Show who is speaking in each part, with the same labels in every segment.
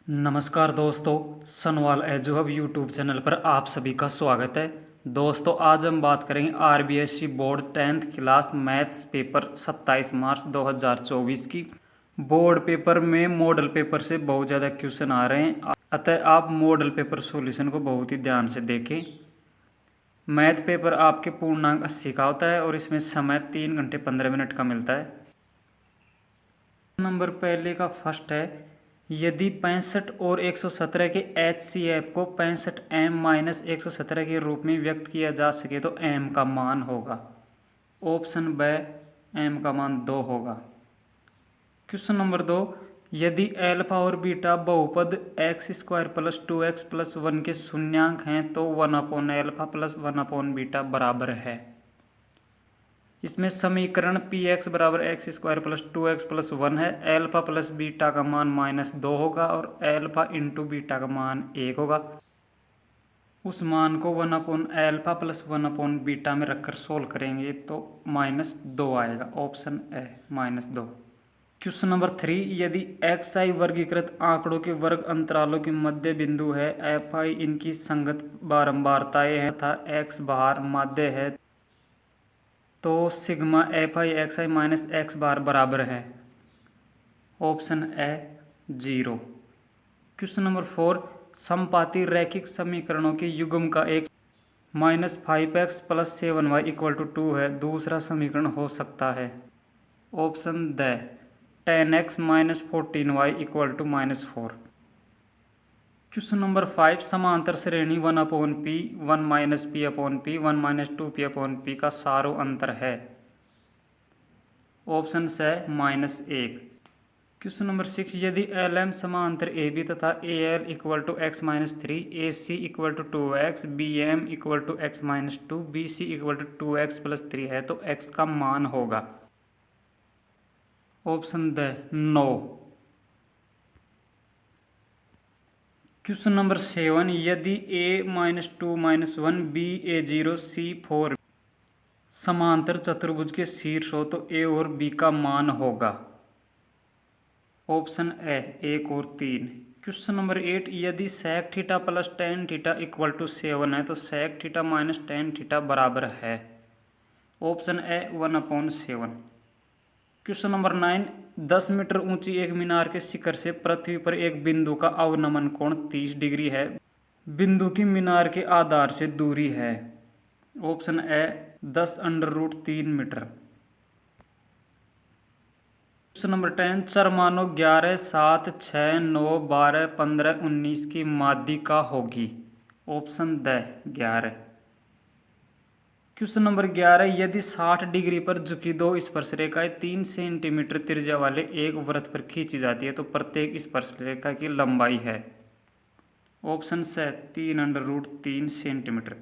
Speaker 1: नमस्कार दोस्तों, Sanwal एजुहब YouTube channel पर आप सभी का स्वागत है। दोस्तों, आज हम बात करेंगे RBSC board 10th class maths paper 27 मार्च 2024 की। बोर्ड पेपर में मॉडल पेपर से बहुत ज़्यादा क्वेश्चन आ रहे हैं, अतः आप मॉडल पेपर सॉल्यूशन को बहुत ही ध्यान से देखें। मैथ पेपर आपके पूर्णांक 80 का होता है और इसमें समय 3 घंटे 15 मिनट का मिलता है। नंबर पहले का फर्स्ट है, यदि 65 और 117 के HCF को 65m-117 के रूप में व्यक्त किया जा सके तो m का मान होगा। ऑप्शन ब, m का मान 2 होगा। क्वेश्चन नंबर 2, यदि अल्फा और बीटा बहुपद x² + 2x + 1 के शून्यांक हैं तो 1/α + 1/बीटा बराबर है। इसमें समीकरण px = x² + 2x + 1 है। अल्फा प्लस बीटा का मान -2 होगा और अल्फा इंटू बीटा का मान 1 होगा। उस मान को 1/α + 1/बीटा में रखकर सोल्व करेंगे तो -2 आएगा। Option A -2। क्वेश्चन नंबर 3, यदि xi वर्गीकृत आंकड़ों के वर्ग अंतरालों के मध्य बिंदु है, fi इनकी संगत बारंबारताएं हैं तथा x बार माध्य है, तो सिग्मा fi xi - x बार बराबर है। ऑप्शन ए 0। क्वेश्चन नंबर 4, समपाती रैखिक समीकरणों के युग्म का एक -5x + 7y = 2 है, दूसरा समीकरण हो सकता है। Option the 10x - 14y = -4। Question number 5, समांतर श्रेणी 1/p 1 - p/p 1 - 2p/p का सारो अंतर है। ऑप्शन से -1। क्वेश्चन नंबर 6, यदि LM समांतर AB तथा AL = x - 3, AC = 2x, BM = x - 2, BC = 2x + 3 है तो x का मान होगा। Option the 9। क्वेश्चन नंबर 7, यदि A-2 - 1 B A0 C 4 समांतर चतुर्भुज के शीर्ष हो तो A और B का मान होगा। ऑप्शन ए 1 और 3। क्वेश्चन नंबर 8, यदि sec θ + tan θ = 7 है तो sec θ - tan θ बराबर है। Option A 1/7। Question number 9, 10 metre ऊंची एक मीनार के शिखर से पृथ्वी पर एक बिंदु का अवनमन कोण 30 डिग्री है। बिंदु की मीनार के आधार से दूरी है। Option A 10√3 metre. Question number 10, चर मानो 11, 7, 6, 9, 12, 15, 19 की माध्यिका होगी। Option the 11। क्वेश्चन नंबर 11, यदि 60 डिग्री पर झुकी दो स्पर्शरेखाएं 3 सेंटीमीटर त्रिज्या वाले एक वृत्त पर खींची जाती है तो प्रत्येक स्पर्शरेखा की लंबाई है। ऑप्शन से 3√3 सेंटीमीटर।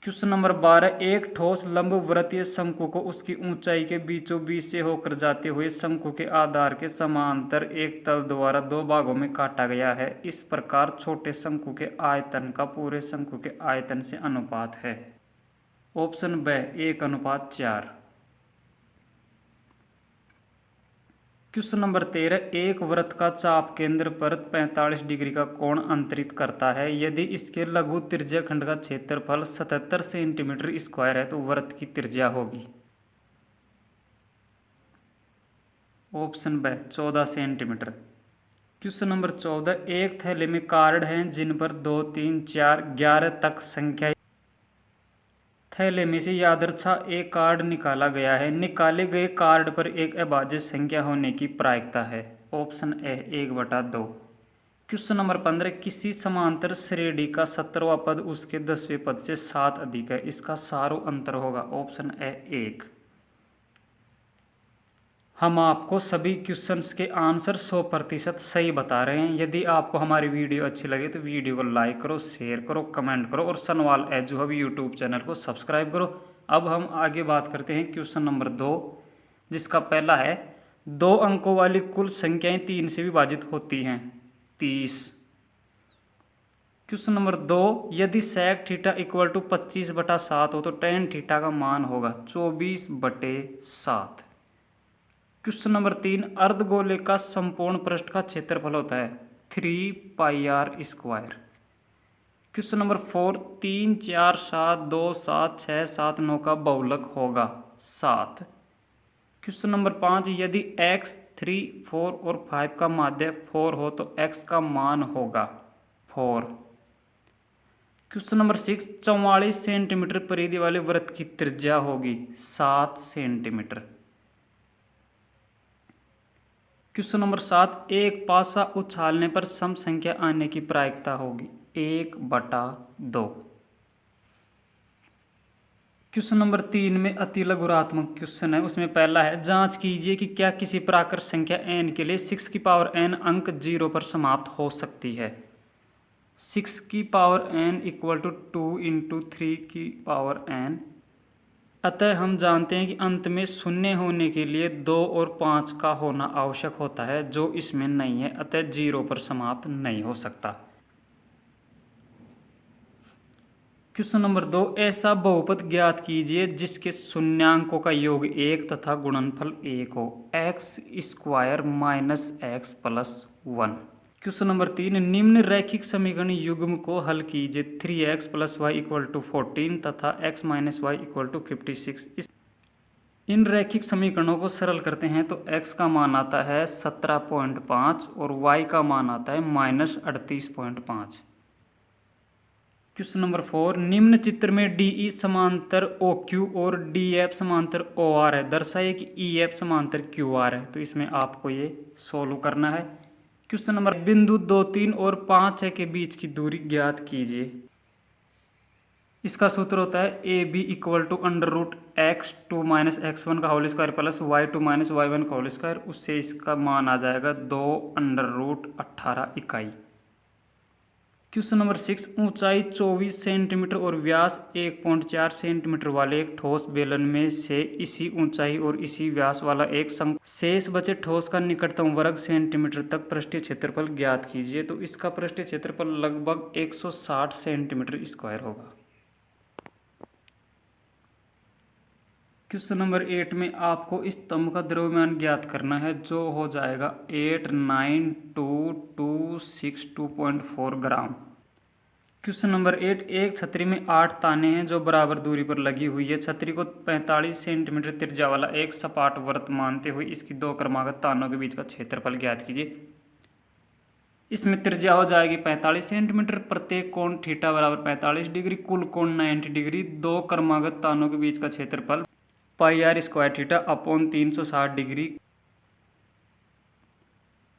Speaker 1: क्वेश्चन नंबर 12, एक ठोस लंबवृत्तीय शंकु को उसकी ऊंचाई के बीचों बीच से होकर जाते हुए शंकु के आधार के समांतर एक तल द्वारा 2 भागों में काटा गया है। इस प्रकार छोटे शंकु के आयतन का पूरे शंकु के आयतन से अनुपात है। ऑप्शन ब 1/4। क्वेश्चन नंबर 13, एक वृत्त का चाप केंद्र पर 45 डिग्री का कोण अंतरित करता है। यदि इसके लघु त्रिज्या खंड का क्षेत्रफल 77 सेंटीमीटर स्क्वायर है तो वृत्त की त्रिज्या होगी। ऑप्शन ब 14 सेंटीमीटर। क्वेश्चन नंबर 14, एक थैले में कार्ड हैं जिन पर 2, 3, 4, 11 तक संख्या। थैले में से यादृच्छा एक कार्ड निकाला गया है। निकाले गए कार्ड पर एक अभाज्य संख्या होने की प्रायिकता है। ऑप्शन ए 1/2। क्वेश्चन नंबर 15, किसी समांतर श्रेणी का 17वां पद उसके 10वें पद से 7 अधिक है, इसका सारो अंतर होगा। Option A 1। हम आपको सभी क्वेश्चंस के आंसर 100% सही बता रहे हैं। यदि आपको हमारी वीडियो अच्छी लगे तो वीडियो को लाइक करो, शेयर करो, कमेंट करो और सनवाल एजुहब यूट्यूब चैनल को सब्सक्राइब करो। अब हम आगे बात करते हैं क्वेश्चन नंबर 2, जिसका पहला है, 2 अंकों वाली कुल संख्याएं 3 से विभाजित होती हैं 30। क्वेश्चन नंबर 2, यदि sec θ = 25/7 हो तो tan θ का मान होगा 24/7। क्वेश्चन नंबर 3, अर्धगोले का संपूर्ण पृष्ठ का क्षेत्रफल होता है 3πr²। क्वेश्चन नंबर 4, 3, 4, 7, 2, 7, 6, 7, 9 का बहुलक होगा 7। क्वेश्चन नंबर 5, यदि x 3, 4 और 5 का माध्य 4 हो तो x का मान होगा 4। क्वेश्चन नंबर 6, 44 सेंटीमीटर परिधि वाले वृत्त की त्रिज्या होगी 7 सेंटीमीटर। क्वेश्चन नंबर 7, एक पासा उछालने पर सम संख्या आने की प्रायिकता होगी 1/2। क्वेश्चन नंबर 3 में अति लघुरात्मक क्वेश्चन है। उसमें पहला है, जांच कीजिए कि क्या किसी प्राकृत संख्या n के लिए 6 की पावर n अंक 0 पर समाप्त हो सकती है। 6 की power n equal to 2 into 3 की पावर n। अतः हम जानते हैं कि अंत में शून्य होने के लिए 2 और 5 का होना आवश्यक होता है, जो इसमें नहीं है, अतः 0 पर समाप्त नहीं हो सकता। क्वेश्चन नंबर 2, ऐसा बहुपद ज्ञात कीजिए जिसके शून्यांकों का योग 1 तथा गुणनफल 1 हो, x² minus x plus 1। Question number 3, निम्न रैखिक समीकरण युग्म को हल कीजिए 3x plus Y equal to 14 तथा x minus Y equal to 56। इन रैखिक समीकरणों को सरल करते हैं तो x का मान आता है 17.5 और y का मान आता है -38.5। क्वेश्चन नंबर 4, निम्न चित्र में DE समांतर OQ और DF समांतर OR है, दर्शाइए कि EF समांतर QR है। तो इसमें आपको ये सोल्व करना है। क्वेश्चन नंबर, बिंदु 2, 3 और 5, 6 के बीच की दूरी ज्ञात कीजिए। इसका सूत्र होता है AB equal to √x2 minus x1 का whole square plus y2 minus y1 का होल स्क्वायर। उससे इसका मान आ जाएगा 2√18 इकाई। क्वेश्चन नंबर 6, ऊंचाई 24 सेंटीमीटर और व्यास 1.4 सेंटीमीटर वाले एक ठोस बेलन में से इसी ऊंचाई और इसी व्यास वाला एक शेष बचे ठोस का निकटतम वर्ग सेंटीमीटर तक पृष्ठीय क्षेत्रफल ज्ञात कीजिए। तो इसका पृष्ठीय क्षेत्रफल लगभग 160 सेंटीमीटर स्क्वायर होगा। क्वेश्चन नंबर 8 में आपको इस स्तंभ का द्रव्यमान ज्ञात करना है, जो हो जाएगा 8926262.4 ग्राम। क्वेश्चन नंबर 8, एक छतरी में 8 ताने हैं जो बराबर दूरी पर लगी हुई है। छतरी को 45 सेंटीमीटर त्रिज्या वाला एक सपाट वृत्त मानते हुए इसकी 2 क्रमागत तानों के बीच का क्षेत्रफल ज्ञात कीजिए। इसमें त्रिज्या हो जाएगी 45 सेंटीमीटर, प्रत्येक कोण थीटा बराबर 45 डिग्री, कुल कोण 90 डिग्री। 2 क्रमागत तानों के बीच का क्षेत्रफल πr² थीटा अपॉन 360 डिग्री।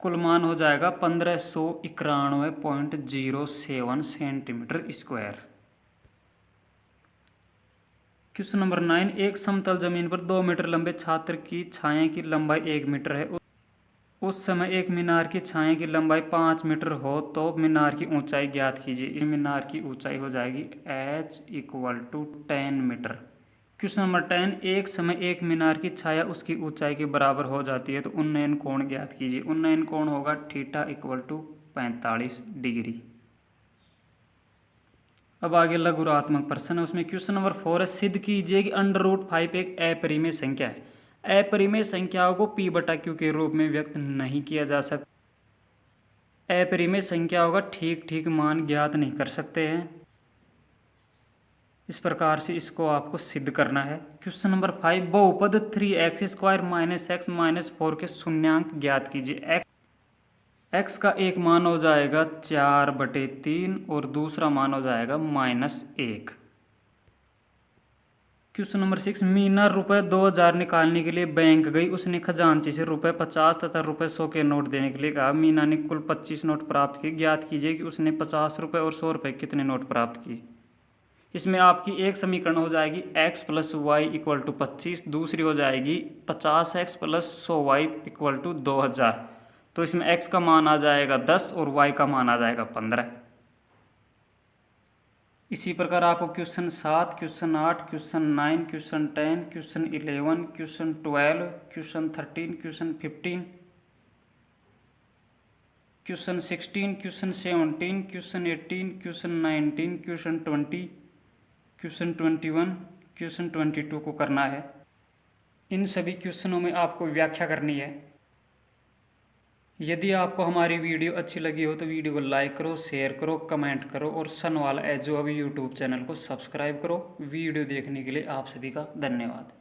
Speaker 1: कुल मान हो जाएगा 1591.07 सेंटीमीटर स्क्वायर। क्वेश्चन नंबर 9, एक समतल जमीन पर 2 मीटर लंबे छात्र की छाया की लंबाई 1 मीटर है। उस समय एक मीनार की छाया की लंबाई 5 मीटर हो तो मीनार की ऊंचाई ज्ञात कीजिए। इस मीनार की ऊंचाई हो जाएगी h equal to 10 metre. Question number 10, एक समय एक मीनार की छाया उसकी ऊंचाई के बराबर हो जाती है तो उन्नयन कोण ज्ञात कीजिए। उन्नयन कोण होगा थीटा इक्वल टू 45 डिग्री। अब आगे लघुरात्मक प्रश्न है। उसमें क्वेश्चन नंबर 4 है, सिद्ध कीजिए कि √5 एक अपरिमेय संख्या है। अपरिमेय संख्याओं को p/q के रूप में व्यक्त नहीं किया जा सकता। अपरिमेय संख्याओं का ठीक ठीक मान ज्ञात नहीं कर सकते हैं। इस प्रकार से इसको आपको सिद्ध करना है। क्वेश्चन नंबर 5, बहुपद 3x² माइनस x माइनस 4 के शून्यांक ज्ञात कीजिए। x का एक मान हो जाएगा 4/3 और दूसरा मान हो जाएगा -1। क्वेश्चन नंबर 6, मीना रुपये 2000 निकालने के लिए बैंक गई। उसने खजांची से ₹50 तथा ₹100 के नोट देने के लिए कहा। मीना ने कुल 25 नोट प्राप्त किए। ज्ञात कीजिए कि उसने ₹50 और ₹100 कितने नोट प्राप्त किए। इसमें आपकी एक समीकरण हो जाएगी x plus Y equal to 25, दूसरी हो जाएगी 50x plus 100y equal to 2000। तो इसमें x का मान आ जाएगा 10 और y का मान आ जाएगा 15। इसी प्रकार आपको question 7, question 8, question 9, question 10, question 11, question 12, question 13, question 15, question 16, question 17, question 18, question 19, question 20, question 21, question 22 को करना है। इन सभी क्वेश्चनों में आपको व्याख्या करनी है। यदि आपको हमारी वीडियो अच्छी लगी हो तो वीडियो को लाइक करो, शेयर करो, कमेंट करो और सनवाल एजो अभी यूट्यूब चैनल को सब्सक्राइब करो। वीडियो देखने के लिए आप सभी का धन्यवाद।